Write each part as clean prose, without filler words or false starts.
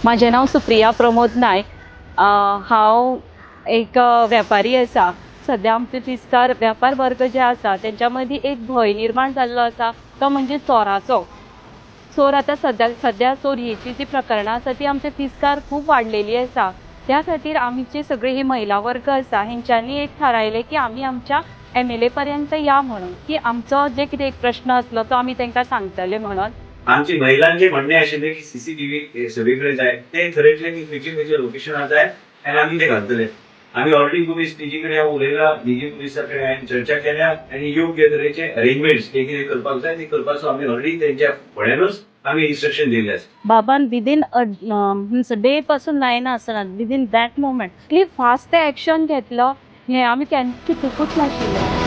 माझे नाव सुप्रिया प्रमोद नायक. हांव एक वेपारी आसा. सध्या आमचे तिस्कार वेपार वर्ग जे आसा तेंच्या मदीं एक भंय निर्माण जाल्लो आसा, तो म्हणजे चोराचो. चोर आतां सध्या चोरयेची जी प्रकरणां आसा ती आमच्या तिस्कार खूब वाडलेली आसा. त्या खातीर आमची सगळी ही महिला वर्ग आसा हेंच्यांनी एक थारायलें की आमी आमच्या MLA पर्यंत या म्हणून, की आमचो जे कितें एक प्रश्न आसलो तो आमी तांकां सांगतले म्हणून. आमची महिलांचे म्हणणे आशिल्ले की CCTV सगळीकडे जाय, ते ठरयतले की खंयचे लोकेशनार जाय आनी आमी ते घालतले. आमी ऑलरेडी पुलीस डीजी कडेन उलयला, डीजी पुलिसा कडेन हांवें चर्चा केल्या आनी योग्य तरेचे अरेंजमेंट्स ते कितें करपाक जाय ते करपाचो आमी ऑलरेडी तेंच्या फुड्यानूच आमी इन्स्ट्रक्शन दिल्ले आसा. बाबान विदीन डे पासून लायना आसतना within that moment Italy fast ते एक्शन घेतलो, हें आमी केन्ना चिंतूंकूच नाशिल्लें.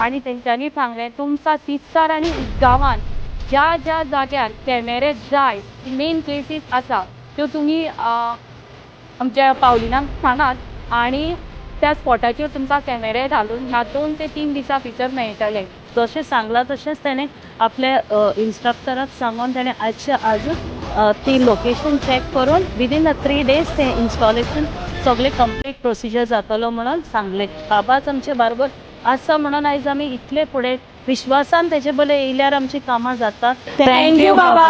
आणि तेंच्यांनी सांगलें तुमकां तिस्कार आनी गांवांत ज्या ज्या जाग्यार कॅमेरे जाय, मेन प्लेसीस आसा त्यो तुमी आमच्या पावलिनाक सांगात आनी त्या स्पॉटाचेर तुमकां कॅमेरे घालून ह्या 2 ते 3 दिसां भितर मेळटले. जशें सांगलां तशेंच ताणें आपल्या इन्स्ट्रक्टराक सांगून ताणें आजच्या आजूच ती लोकेशन चॅक करून विदीन 3 days तें इन्स्टॉलेशन सगळें कंप्लीट प्रोसिजर जातलो म्हणून सांगलें. बाबाच आमचे बरोबर आसा म्हणून आयज आमी इतले फुडें विश्वासान तेजे बले येयल्यार आमचीं कामां जातात. थँक्यू बाबा.